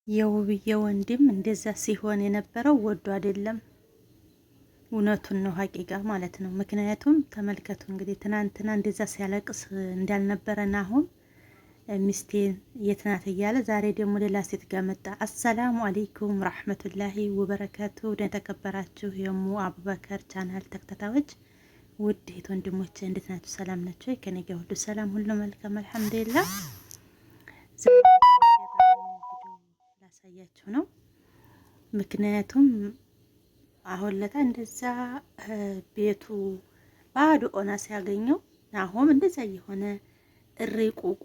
የውብዬ ወንድም እንደዛ ሲሆን የነበረው ወዶ አይደለም፣ እውነቱን ነው ሀቂቃ ማለት ነው። ምክንያቱም ተመልከቱ እንግዲህ ትናንትና እንደዛ ሲያለቅስ እንዳልነበረና አሁን ሚስቴን የት ናት እያለ ዛሬ ደግሞ ሌላ ሴት ጋር መጣ። አሰላሙ አለይኩም ረህመቱላሂ ወበረካቱ። ወደ ተከበራችሁ የሙ አቡበከር ቻናል ተከታታዮች ውድ እህት ወንድሞቼ እንዴት ናችሁ? ሰላም ናችሁ? ከኔ ጋር ሁሉ ሰላም፣ ሁሉ መልካም አልሐምዱሊላህ። ላሳያችሁ ነው። ምክንያቱም አሁን ለታ እንደዛ ቤቱ ባዶ ኦና ሲያገኘው ናሆም እንደዛ የሆነ እሪ ቁቁ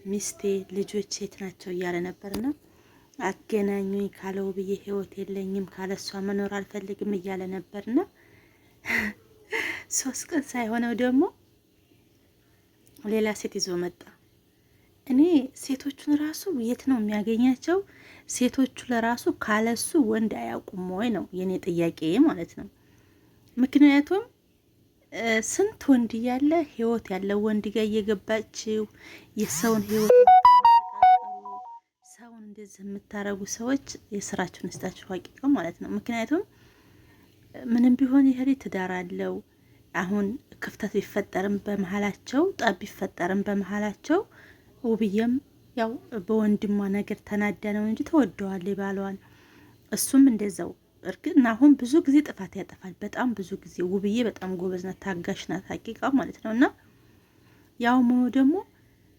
ሚስቴ ልጆች የት ናቸው እያለ ነበርና አገናኙኝ ካለው ብዬ ህይወት የለኝም ካለሷ መኖር አልፈልግም እያለ ነበርና 3 ቀን ሳይሆነው ደግሞ ሌላ ሴት ይዞ መጣ። እኔ ሴቶቹን ራሱ የት ነው የሚያገኛቸው? ሴቶቹ ለራሱ ካለሱ ወንድ አያውቁም ወይ ነው የኔ ጥያቄ ማለት ነው። ምክንያቱም ስንት ወንድ ያለ ህይወት ያለው ወንድ ጋር እየገባችው የሰውን ህይወት ሰውን እንደዚህ የምታረጉ ሰዎች የስራችሁን እስታችሁ ሀቂቃው ማለት ነው። ምክንያቱም ምንም ቢሆን ይሄ ትዳር አለው። አሁን ክፍተት ቢፈጠርም በመሃላቸው ጠብ ቢፈጠርም በመሃላቸው ውብዬም ያው በወንድሟ ነገር ተናዳ ነው እንጂ ተወደዋል ባሏን። እሱም እንደዛው እርግጥ አሁን ብዙ ጊዜ ጥፋት ያጠፋል፣ በጣም ብዙ ጊዜ። ውብዬ በጣም ጎበዝ ናት፣ ታጋሽ ናት ሀቂቃ ማለት ነው። እና ያው ሞኖ ደግሞ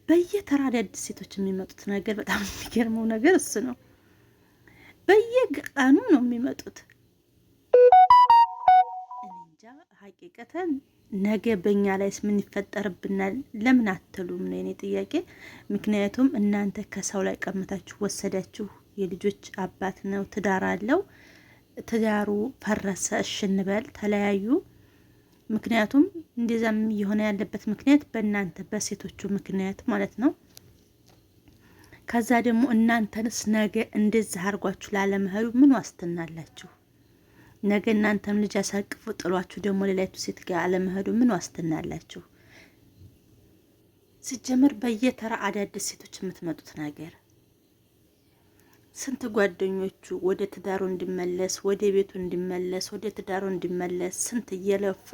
በየተራ አዳዲስ ሴቶች የሚመጡት ነገር በጣም የሚገርመው ነገር እሱ ነው። በየቀኑ ነው የሚመጡት። እንጃ ሀቂቀተን ነገ በእኛ ላይስ ምን ይፈጠርብናል? ለምን አትሉም ነው የኔ ጥያቄ። ምክንያቱም እናንተ ከሰው ላይ ቀምታችሁ ወሰዳችሁ። የልጆች አባት ነው፣ ትዳር አለው። ትዳሩ ፈረሰ፣ እሺ እንበል ተለያዩ። ምክንያቱም እንደዛም እየሆነ ያለበት ምክንያት በእናንተ በሴቶቹ ምክንያት ማለት ነው። ከዛ ደግሞ እናንተንስ ነገ እንደዚህ አድርጓችሁ ላለመሄዱ ምን ዋስትና አላችሁ? ነገ እናንተም ልጅ ያሳቅፉ ጥሏችሁ ደግሞ ሌላይቱ ሴት ጋር አለመሄዱ ምን ዋስትና አላችሁ? ሲጀምር በየተራ አዳዲስ ሴቶች የምትመጡት ነገር ስንት ጓደኞቹ ወደ ትዳሩ እንዲመለስ ወደ ቤቱ እንዲመለስ ወደ ትዳሩ እንዲመለስ ስንት እየለፉ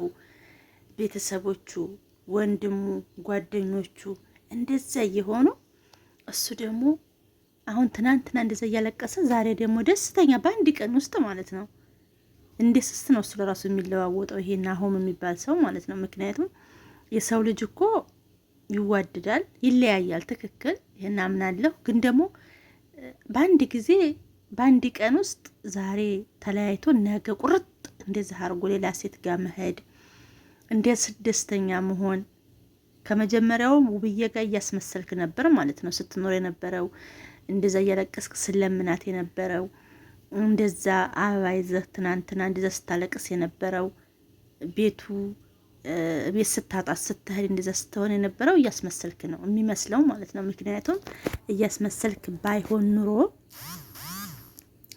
ቤተሰቦቹ፣ ወንድሙ፣ ጓደኞቹ እንደዛ እየሆኑ እሱ ደግሞ አሁን ትናንትና እንደዛ እያለቀሰ ዛሬ ደግሞ ደስተኛ በአንድ ቀን ውስጥ ማለት ነው። እንዴት ስስት ነው እሱ ለራሱ የሚለዋወጠው ይሄ ናሆም የሚባል ሰው ማለት ነው። ምክንያቱም የሰው ልጅ እኮ ይዋደዳል፣ ይለያያል። ትክክል፣ ይሄን አምናለሁ። ግን ደግሞ በአንድ ጊዜ በአንድ ቀን ውስጥ ዛሬ ተለያይቶ ነገ ቁርጥ እንደዚህ አድርጎ ሌላ ሴት ጋር መሄድ፣ እንዴት ደስተኛ መሆን። ከመጀመሪያውም ውብዬ ጋር እያስመሰልክ ነበር ማለት ነው ስትኖር የነበረው። እንደዛ እያለቀስክ ስለምናት የነበረው እንደዛ አበባ ይዘህ ትናንትና እንደዛ ስታለቅስ የነበረው ቤቱ ቤት ስታጣት ስትሄድ እንደዛ ስትሆን የነበረው እያስመሰልክ ነው የሚመስለው ማለት ነው። ምክንያቱም እያስመሰልክ ባይሆን ኑሮ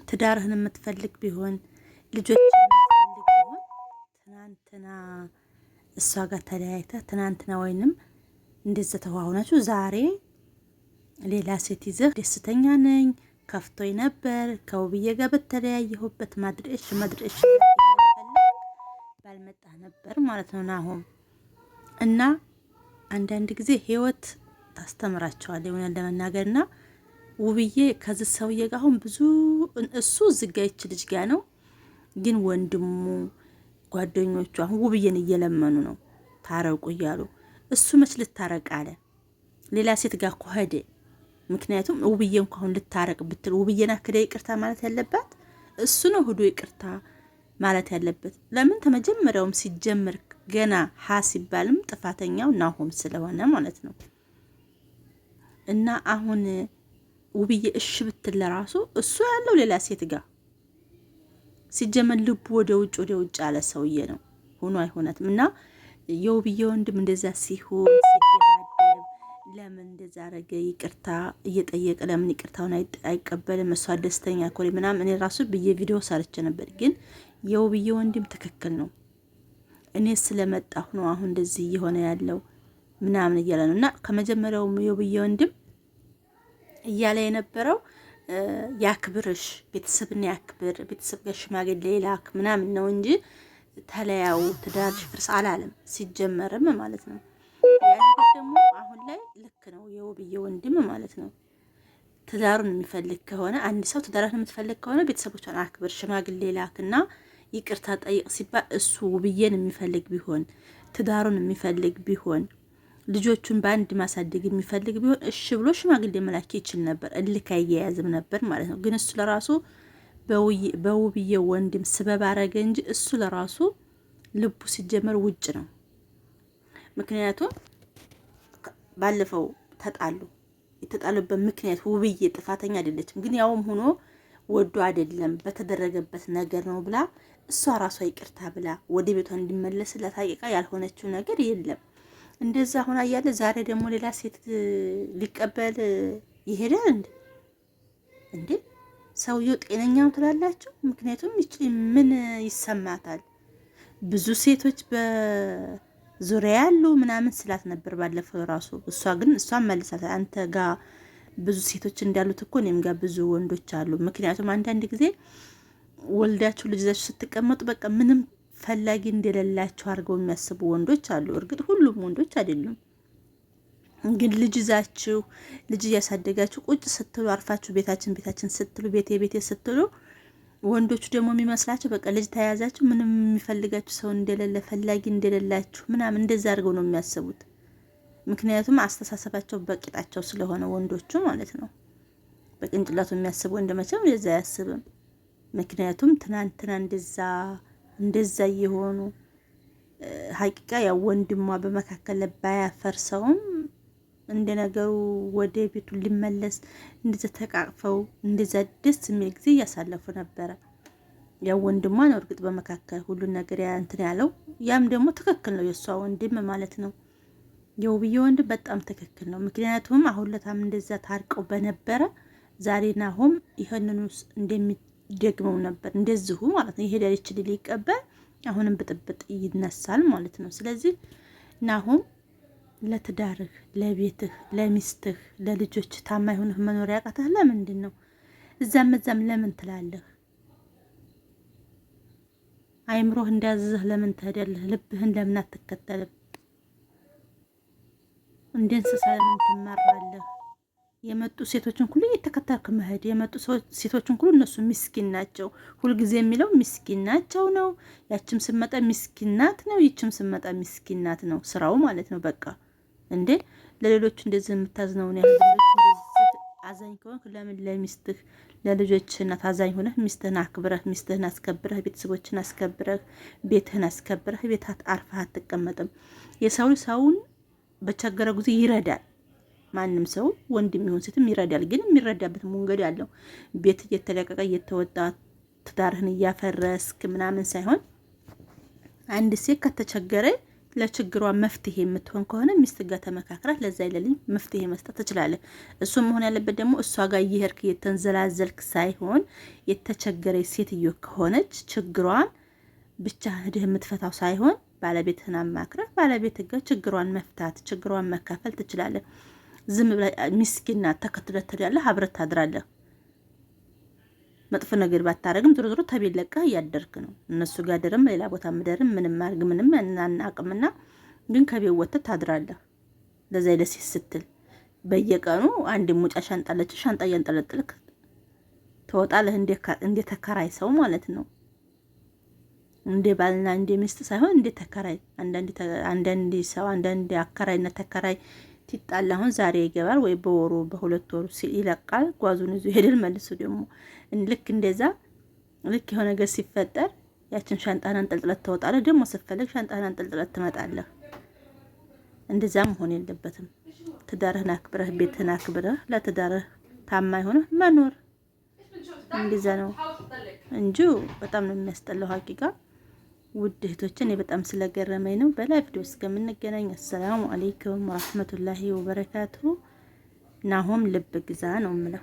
ትዳርህን የምትፈልግ ቢሆን ልጆች የምትፈልግ ቢሆን ትናንትና እሷ ጋር ተለያይተህ ትናንትና ወይንም እንደዛ ተዋውናችሁ ዛሬ ሌላ ሴት ይዘህ ደስተኛ ነኝ ከፍቶኝ ነበር ከውብዬ ጋር በተለያየሁበት ማድረሽ ባልመጣ ነበር ማለት ነው ናሆም። እና አንዳንድ ጊዜ ህይወት ታስተምራቸዋል የሆነ ለመናገርና ውብዬ ከዚህ ሰውዬ ጋር አሁን ብዙ እሱ ዝጋይች ልጅ ጋር ነው፣ ግን ወንድሙ ጓደኞቹ አሁን ውብዬን እየለመኑ ነው ታረቁ እያሉ። እሱ መች ልታረቅ አለ ሌላ ሴት ጋር ኮሄደ። ምክንያቱም ውብዬ እንኳን ልታረቅ ብትል ውብዬና ከደ ይቅርታ ማለት ያለባት እሱ ነው፣ ሁሉ ይቅርታ ማለት ያለበት። ለምን ተመጀመሪያውም ሲጀምር ገና ሀ ሲባልም ጥፋተኛው ናሆም ስለሆነ ማለት ነው። እና አሁን ውብዬ እሺ ብትል ለራሱ እሱ ያለው ሌላ ሴት ጋር ሲጀመር ልቡ ወደ ውጭ አለ ሰውዬ ነው፣ ሆኖ አይሆነትም። እና የውብዬ ወንድም እንደዛ ሲሆን ለምን እንደዛ አረገ? ይቅርታ እየጠየቀ ለምን ይቅርታውን አይቀበልም? እሷ ደስተኛ ኮሪ ምናምን እኔ ራሱ ብዬ ቪዲዮ ሰርቼ ነበር። ግን የውብዬ ወንድም ትክክል ነው። እኔ ስለመጣሁ ነው አሁን እንደዚህ እየሆነ ያለው ምናምን እያለ ነው። እና ከመጀመሪያው የውብዬ ወንድም እያለ የነበረው ያክብርሽ፣ ቤተሰብን ያክብር፣ ቤተሰብ ጋር ሽማግሌ ላክ ምናምን ነው እንጂ ተለያው ትዳርሽ ፍርስ አላለም ሲጀመርም ማለት ነው። ያ ነገር ደግሞ አሁን ላይ ልክ ነው የውብዬ ወንድም ማለት ነው። ትዳሩን የሚፈልግ ከሆነ አንድ ሰው ትዳርን የምትፈልግ ከሆነ ቤተሰቦቿን አክብር፣ ሽማግሌ ላክና ይቅርታ ጠይቅ ሲባል እሱ ውብዬን የሚፈልግ ቢሆን ትዳሩን የሚፈልግ ቢሆን ልጆቹን በአንድ ማሳደግ የሚፈልግ ቢሆን እሺ ብሎ ሽማግሌ መላክ ይችል ነበር። እልክ አያያዝም ነበር ማለት ነው። ግን እሱ ለራሱ በውብዬ ወንድም ስበብ አረገ እንጂ እሱ ለራሱ ልቡ ሲጀመር ውጭ ነው። ምክንያቱም ባለፈው ተጣሉ። የተጣሉበት ምክንያት ውብዬ ጥፋተኛ አይደለችም፣ ግን ያውም ሆኖ ወዶ አይደለም በተደረገበት ነገር ነው ብላ እሷ ራሷ ይቅርታ ብላ ወደ ቤቷ እንዲመለስላት ሀቂቃ ያልሆነችው ነገር የለም። እንደዛ ሆና እያለ ዛሬ ደግሞ ሌላ ሴት ሊቀበል ይሄዳል እንዴ? ሰውየው ጤነኛው ትላላችሁ? ምክንያቱም ምን ይሰማታል? ብዙ ሴቶች በዙሪያ ያሉ ምናምን ስላት ነበር ባለፈው ራሱ። እሷን መልሳት አንተ ጋር ብዙ ሴቶች እንዳሉት እኮ እኔም ጋር ብዙ ወንዶች አሉ። ምክንያቱም አንዳንድ ጊዜ ወልዳችሁ ልጅ ይዛችሁ ስትቀመጡ በቃ ምንም ፈላጊ እንደሌላችሁ አድርገው የሚያስቡ ወንዶች አሉ። እርግጥ ሁሉም ወንዶች አይደሉም፣ ግን ልጅ ይዛችሁ ልጅ እያሳደጋችሁ ቁጭ ስትሉ አርፋችሁ ቤታችን ስትሉ ቤቴ ስትሉ ወንዶቹ ደግሞ የሚመስላችሁ በቃ ልጅ ተያዛችሁ ምንም የሚፈልጋችሁ ሰው እንደሌለ ፈላጊ እንደሌላችሁ ምናምን እንደዛ አድርገው ነው የሚያስቡት። ምክንያቱም አስተሳሰባቸው በቂጣቸው ስለሆነ ወንዶቹ ማለት ነው። በቅንጭላቱ የሚያስቡ ወንድ መቼም እንደዛ አያስብም። ምክንያቱም ትናንትና እንደዛ እየሆኑ ሀቂቃ ያው ወንድሟ በመካከል ባያፈርሰውም እንደ ነገሩ ወደ ቤቱ ሊመለስ እንደዛ ተቃቅፈው እንደዛ ደስ የሚል ጊዜ እያሳለፉ ነበረ። ያው ወንድሟ ነው እርግጥ በመካከል ሁሉን ነገር እንትን ያለው፣ ያም ደግሞ ትክክል ነው የእሷ ወንድም ማለት ነው። የውብዬ ወንድም በጣም ትክክል ነው። ምክንያቱም አሁን ለታም እንደዛ ታርቀው በነበረ ዛሬ ናሆም ይሄንኑ እንደሚደግመው ነበር እንደዚሁ ማለት ነው። ይሄዳል ይችል ሊቀበል አሁንም ብጥብጥ ይነሳል ማለት ነው። ስለዚህ ናሆም ለትዳርህ፣ ለቤትህ፣ ለሚስትህ፣ ለልጆች ታማኝ ሆነህ መኖር ያቃተህ ለምንድን ነው? እዛም ለምን ትላለህ? አይምሮህ እንዳዘዘህ ለምን ትሄዳለህ? ልብህን ለምን አትከተልም? እንደ እንስሳ ለምን ትመራለህ? የመጡ ሴቶችን ሁሉ እየተከተልክ መሄድ፣ የመጡ ሴቶችን ሁሉ እነሱ ምስኪን ናቸው። ሁልጊዜ የሚለው ምስኪን ናቸው ነው። ያችም ስመጣ ምስኪን ናት ነው፣ ይችም ስመጣ ምስኪን ናት ነው ስራው ማለት ነው። በቃ እንዴ ለሌሎቹ እንደዚህ የምታዝነውን ያህል ሌሎቹ እንደዚህ አዛኝ ከሆንክ ለምን ለሚስትህ ለልጆችህ እናት አዛኝ ሆነህ ሚስትህን አክብረህ ሚስትህን አስከብረህ ቤተሰቦችን አስከብረህ ቤትህን አስከብረህ ቤት አርፈህ አትቀመጥም? የሰው ሰውን በቸገረ ጊዜ ይረዳል። ማንም ሰው ወንድም ይሁን ሴትም ይረዳል። ግን የሚረዳበት መንገድ ያለው ቤት እየተለቀቀ እየተወጣ ትዳርህን እያፈረስክ ምናምን ሳይሆን አንድ ሴት ከተቸገረ ለችግሯ መፍትሄ የምትሆን ከሆነ ሚስት ጋር ተመካክራት ለዛ ይለልኝ መፍትሄ መስጠት ትችላለህ። እሱ መሆን ያለበት ደግሞ እሷ ጋር እየሄድክ እየተንዘላዘልክ ሳይሆን የተቸገረ ሴትዮ ከሆነች ችግሯን ብቻ ሄደህ የምትፈታው ሳይሆን ባለቤትህን አማክረህ ባለቤትህ ጋር ችግሯን መፍታት ችግሯን መካፈል ትችላለህ። ዝም ብለህ ሚስኪና ተከትለህ ትሄዳለህ፣ አብረህ ታድራለህ። መጥፎ ነገር ባታረግም ዞሮ ተቤለቀህ እያደርክ ነው። እነሱ ጋር ደረም ሌላ ቦታ ምደርም ምንም ማርግ ምንም አናቅምና ግን ከቤት ወጥተህ ታድራለህ። ለዛ ለሲስ ስትል በየቀኑ አንድ ሙጫ ሻንጣለች ሻንጣ እያንጠለጠልክ ትወጣለህ። እንደ ተከራይ ሰው ማለት ነው። እንደ ባልና እንደ ሚስት ሳይሆን እንደ ተከራይ። አንዳንድ ሰው አንዳንድ አከራይና ተከራይ ትጣላ። አሁን ዛሬ ይገባል ወይ በወሩ በሁለት ወሩ ይለቃል፣ ጓዙን ይዞ ሄደል መልሶ ደግሞ ልክ እንደዛ ልክ የሆነ ነገር ሲፈጠር ያችን ሻንጣህን አንጠልጥለት ትወጣለህ። ደግሞ ስትፈልግ ሻንጣህን አንጠልጥለት ትመጣለህ። እንደዛ መሆን የለበትም። ትዳርህን አክብረህ ቤትህን አክብረህ ለትዳርህ ታማኝ ሆነህ መኖር እንደዛ ነው እንጂ በጣም ነው የሚያስጠላው ሀቂቃ። ውድ እህቶችን በጣም ስለገረመኝ ነው። በላይ ቪዲዮ እስከምንገናኝ አሰላሙ አለይኩም ወራህመቱላሂ ወበረካቱሁ። ናሆም ልብ ግዛ ነው የምለው።